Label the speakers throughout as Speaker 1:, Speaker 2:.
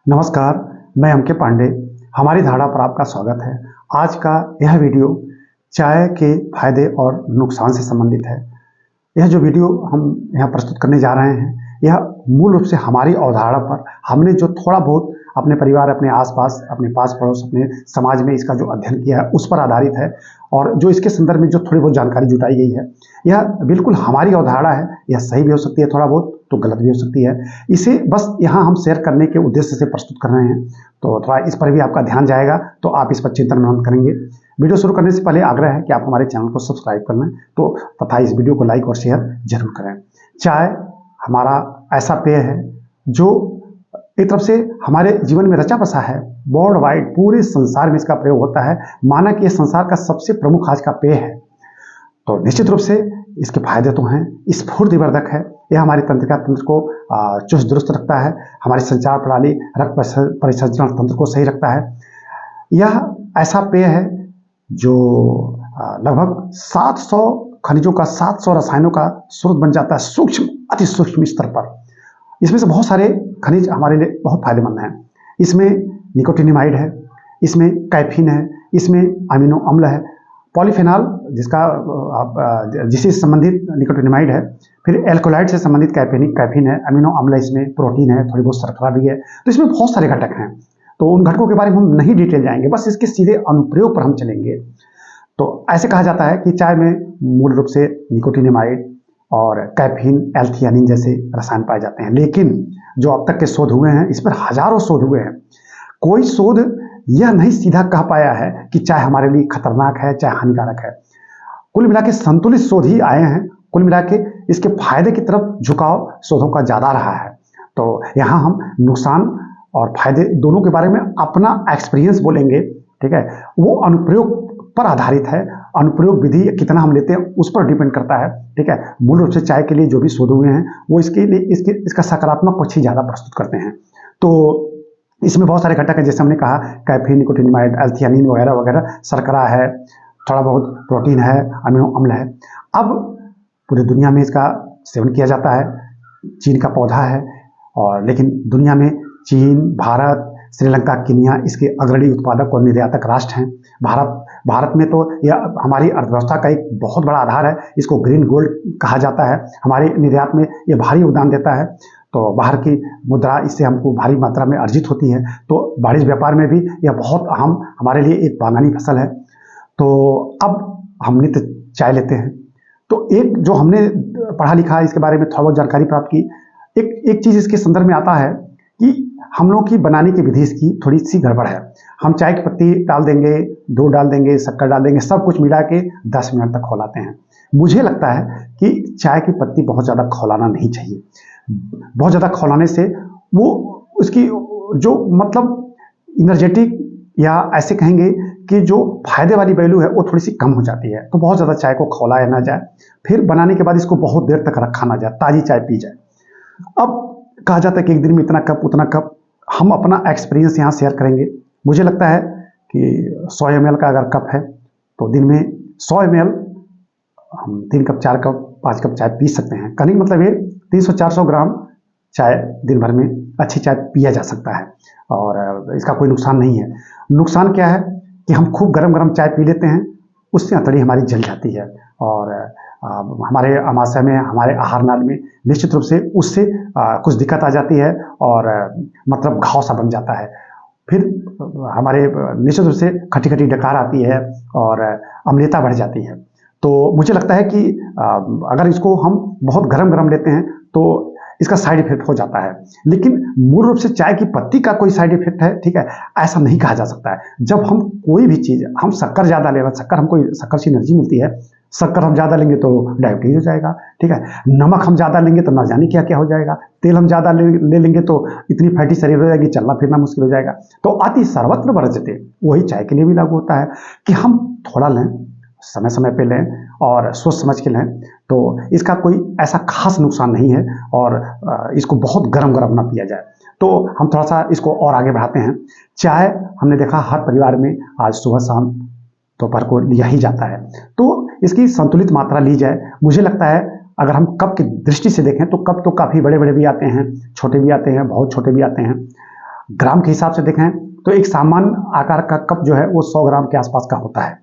Speaker 1: नमस्कार, मैं एम के पांडे। हमारी धारणा पर आपका स्वागत है। आज का यह वीडियो चाय के फायदे और नुकसान से संबंधित है। यह जो वीडियो हम यहाँ प्रस्तुत करने जा रहे हैं, यह मूल रूप से हमारी अवधारणा पर हमने जो थोड़ा बहुत अपने परिवार, अपने आसपास, अपने पास पड़ोस, अपने समाज में इसका जो अध्ययन किया है उस पर आधारित है। और जो इसके संदर्भ में जो थोड़ी बहुत जानकारी जुटाई गई है, यह बिल्कुल हमारी अवधारणा है। यह सही भी हो सकती है, थोड़ा बहुत तो गलत भी हो सकती है। इसे बस यहाँ हम शेयर करने के उद्देश्य से प्रस्तुत कर रहे हैं, तो थोड़ा इस पर भी आपका ध्यान जाएगा, तो आप इस पर चिंतन मनन करेंगे। वीडियो शुरू करने से पहले आग्रह है कि आप हमारे चैनल को सब्सक्राइब कर लें, तो तथा इस वीडियो को लाइक और शेयर जरूर करें। चाय हमारा ऐसा पेय है जो एक तरफ से हमारे जीवन में रचा बसा है। वर्ल्ड वाइड पूरे संसार में इसका प्रयोग होता है। माना कि यह संसार का सबसे प्रमुख आज का पेय है। तो निश्चित रूप से इसके फायदे तो हैं। स्फूर्तिवर्धक है, यह हमारी तंत्रिका तंत्र को चुस्त दुरुस्त रखता है। हमारी संचार प्रणाली, रक्त परिसंचरण तंत्र को सही रखता है। यह ऐसा पेय है जो लगभग 700 खनिजों का, 700 रसायनों का स्रोत बन जाता है, सूक्ष्म, अति सूक्ष्म स्तर पर। इसमें से बहुत सारे खनिज हमारे लिए बहुत फायदेमंद हैं। इसमें निकोटिनिमाइड है, इसमें कैफीन है, इसमें अमीनो अम्ल है, पॉलीफेनॉल जिससे संबंधित निकोटिनिमाइड है, फिर एल्कोलाइड से संबंधित कैफीन है, अमीनो अम्ल, इसमें प्रोटीन है, थोड़ी बहुत शर्करा भी है। तो इसमें बहुत सारे घटक हैं। तो उन घटकों के बारे में हम नहीं डिटेल जाएंगे, बस इसके सीधे अनुप्रयोग पर हम चलेंगे। तो ऐसे कहा जाता है कि चाय में मूल रूप से निकोटिनिमाइड और कैफीन, एल्थियानिन जैसे रसायन पाए जाते हैं। लेकिन जो अब तक के शोध हुए हैं, इस पर हजारों शोध हुए हैं। कोई शोध यह नहीं सीधा कह पाया है कि चाय हमारे लिए खतरनाक है, चाय हानिकारक है। कुल मिला के संतुलित शोध ही आए हैं। कुल मिला के इसके फायदे की तरफ झुकाव शोधों का ज्यादा रहा है। तो यहाँ हम नुकसान और फायदे दोनों के बारे में अपना एक्सपीरियंस बोलेंगे। ठीक है, वो अनुप्रयोग पर आधारित है। अनुप्रयोग विधि कितना हम लेते हैं उस पर डिपेंड करता है। ठीक है, मूल रूप से चाय के लिए जो भी शोध हुए हैं वो इसके लिए इसका सकारात्मक पक्ष ही ज्यादा प्रस्तुत करते हैं। तो इसमें बहुत सारे घटक हैं, जैसे हमने कहा कैफीन, निकोटिनिमाइड, एल्थियानिन वगैरह वगैरह, शर्करा है, थोड़ा बहुत प्रोटीन है, अमीनो अम्ल है। अब पूरी दुनिया में इसका सेवन किया जाता है। चीन का पौधा है, और लेकिन दुनिया में चीन, भारत, श्रीलंका, केन्या इसके अग्रणी उत्पादक और निर्यातक राष्ट्र हैं। भारत में तो यह हमारी अर्थव्यवस्था का एक बहुत बड़ा आधार है। इसको ग्रीन गोल्ड कहा जाता है। हमारे निर्यात में यह भारी योगदान देता है। तो बाहर की मुद्रा इससे हमको भारी मात्रा में अर्जित होती है। तो वाणिज्य व्यापार में भी यह बहुत अहम हमारे लिए एक बागानी फसल है। तो अब हम नित्य चाय लेते हैं। तो एक जो हमने पढ़ा लिखा है, इसके बारे में थोड़ा बहुत जानकारी प्राप्त की, एक चीज इसके संदर्भ में आता है कि हम लोग की बनाने की विधि इसकी थोड़ी सी गड़बड़ है। हम चाय की पत्ती डाल देंगे, दूध डाल देंगे, शक्कर डाल देंगे, सब कुछ मिला के 10 मिनट तक खौलाते हैं। मुझे लगता है कि चाय की पत्ती बहुत ज़्यादा खौलाना नहीं चाहिए। बहुत ज़्यादा खौलाने से वो उसकी जो मतलब इनर्जेटिक, या ऐसे कहेंगे कि जो फायदे वाली वैल्यू है वो थोड़ी सी कम हो जाती है। तो बहुत ज़्यादा चाय को खौलाया ना जाए, फिर बनाने के बाद इसको बहुत देर तक रखा ना जाए, ताज़ी चाय पी जाए। अब कहा जाता है कि एक दिन में इतना कप, उतना कप। हम अपना एक्सपीरियंस यहाँ शेयर करेंगे। मुझे लगता है कि 100 ml का अगर कप है तो दिन में 100 ml हम 3 कप, 4 कप, 5 कप चाय पी सकते हैं। कहने का मतलब ये 300-400 ग्राम चाय दिन भर में अच्छी चाय पिया जा सकता है, और इसका कोई नुकसान नहीं है। नुकसान क्या है कि हम खूब गरम गरम चाय पी लेते हैं, उससे अतड़ी हमारी जल जाती है, और हमारे आमाशय में, हमारे आहार नाल में निश्चित रूप से उससे कुछ दिक्कत आ जाती है, और मतलब घाव सा बन जाता है। फिर हमारे निश्चित रूप से खट्टी खट्टी डकार आती है और अम्लता बढ़ जाती है। तो मुझे लगता है कि अगर इसको हम बहुत गरम गरम लेते हैं तो इसका साइड इफेक्ट हो जाता है। लेकिन मूल रूप से चाय की पत्ती का कोई साइड इफेक्ट है, ठीक है, ऐसा नहीं कहा जा सकता है। जब हम कोई भी चीज़, हम शक्कर ज़्यादा ले रहे हैं, शक्कर से एनर्जी मिलती है। शक्कर हम ज़्यादा लेंगे तो डायबिटीज हो जाएगा। ठीक है, नमक हम ज़्यादा लेंगे तो ना जाने क्या क्या हो जाएगा। तेल हम ज़्यादा ले लेंगे तो इतनी फैटी शरीर हो जाएगी, चलना फिरना मुश्किल हो जाएगा। तो अति सर्वत्र वर्जते, वही चाय के लिए भी लागू होता है कि हम थोड़ा लें, समय समय पे लें और सोच समझ के लें, तो इसका कोई ऐसा खास नुकसान नहीं है, और इसको बहुत गरम गरम ना पिया जाए। तो हम थोड़ा सा इसको और आगे बढ़ाते हैं। चाय हमने देखा हर परिवार में आज सुबह शाम दोपहर को लिया ही जाता है। तो इसकी संतुलित मात्रा ली जाए। मुझे लगता है अगर हम कप की दृष्टि से देखें तो कप तो काफ़ी बड़े बड़े भी आते हैं, छोटे भी आते हैं, बहुत छोटे भी आते हैं। ग्राम के हिसाब से देखें तो एक सामान्य आकार का कप जो है वो 100 ग्राम के आसपास का होता है।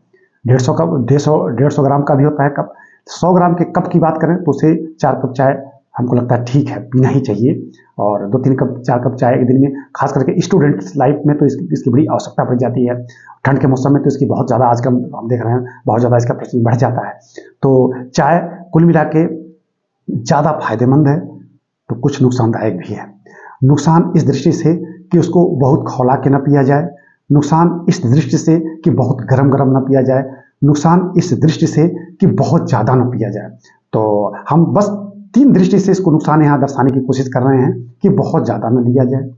Speaker 1: 150 ग्राम का भी होता है कप। 100 ग्राम के कप की बात करें तो उसे 4 कप चाय हमको लगता है ठीक है, पीना ही चाहिए। और 2-3 कप 4 कप चाय एक दिन में, खास करके स्टूडेंट लाइफ में तो इसकी बड़ी आवश्यकता पड़ जाती है। ठंड के मौसम में तो इसकी बहुत ज़्यादा आजकल हम देख रहे हैं, बहुत ज़्यादा इसका प्रचलन बढ़ जाता है। तो चाय कुल मिला के ज़्यादा फायदेमंद है तो कुछ नुकसानदायक भी है। नुकसान इस दृष्टि से कि उसको बहुत खौला के न पिया जाए, नुकसान इस दृष्टि से कि बहुत गरम गरम न पिया जाए, नुकसान इस दृष्टि से कि बहुत ज़्यादा न पिया जाए। तो हम बस 3 दृष्टि से इसको नुकसान यहाँ दर्शाने की कोशिश कर रहे हैं कि बहुत ज़्यादा न लिया जाए,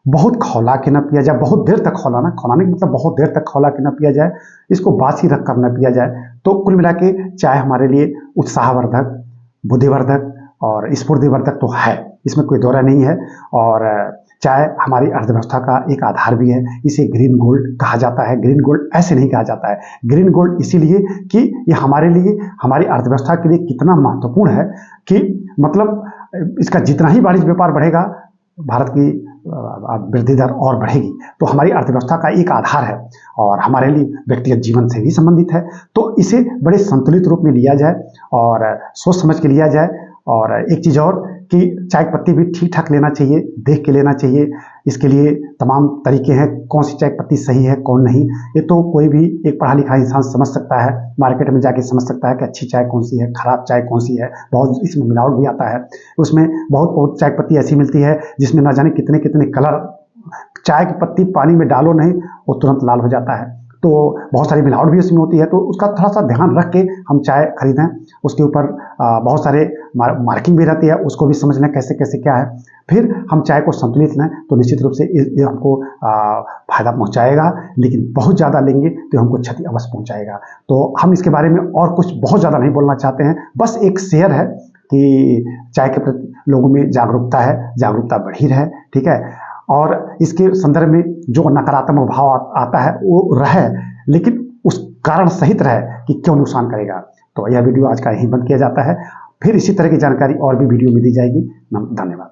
Speaker 1: बहुत खौला के न पिया जाए, बहुत देर तक खौलाना, खौलाने का मतलब बहुत देर तक खौला के न पिया जाए, इसको बासी रख कर न पिया जाए। तो कुल मिला के चाय हमारे लिए उत्साहवर्धक, बुद्धिवर्धक और स्फूर्तिवर्धक तो है, इसमें कोई दौरा नहीं है। और चाय हमारी अर्थव्यवस्था का एक आधार भी है। इसे ग्रीन गोल्ड कहा जाता है। ग्रीन गोल्ड ऐसे नहीं कहा जाता है, ग्रीन गोल्ड इसीलिए कि ये हमारे लिए, हमारी अर्थव्यवस्था के लिए कितना महत्वपूर्ण है कि मतलब इसका जितना ही वाणिज्य व्यापार बढ़ेगा, भारत की वृद्धि दर और बढ़ेगी। तो हमारी अर्थव्यवस्था का एक आधार है और हमारे लिए व्यक्तिगत जीवन से भी संबंधित है। तो इसे बड़े संतुलित रूप में लिया जाए और सोच समझ के लिया जाए। और एक चीज़ और कि चाय की पत्ती भी ठीक ठाक लेना चाहिए, देख के लेना चाहिए। इसके लिए तमाम तरीके हैं, कौन सी चाय पत्ती सही है कौन नहीं, ये तो कोई भी एक पढ़ा लिखा इंसान समझ सकता है। मार्केट में जाके समझ सकता है कि अच्छी चाय कौन सी है, खराब चाय कौन सी है। बहुत इसमें मिलावट भी आता है, उसमें बहुत चाय पत्ती ऐसी मिलती है जिसमें ना जाने कितने कितने कलर। चाय की पत्ती पानी में डालो नहीं, वो तुरंत लाल हो जाता है। तो बहुत सारी मिलावट भी उसमें होती है। तो उसका थोड़ा सा ध्यान रख के हम चाय खरीदें। उसके ऊपर बहुत सारे मार्किंग भी रहती है, उसको भी समझ लें कैसे कैसे क्या है। फिर हम चाय को संतुलित लें तो निश्चित रूप से ये हमको फायदा पहुंचाएगा, लेकिन बहुत ज़्यादा लेंगे तो हमको क्षति अवश्य पहुंचाएगा। तो हम इसके बारे में और कुछ बहुत ज़्यादा नहीं बोलना चाहते हैं, बस एक शेयर है कि चाय के प्रति लोगों में जागरूकता है, जागरूकता बढ़ी रहे, ठीक है। और इसके संदर्भ में जो नकारात्मक भाव आता है वो रहे, लेकिन उस कारण सहित रहे कि क्यों नुकसान करेगा। तो यह वीडियो आज का यहीं बंद किया जाता है। फिर इसी तरह की जानकारी और भी वीडियो में दी जाएगी। धन्यवाद।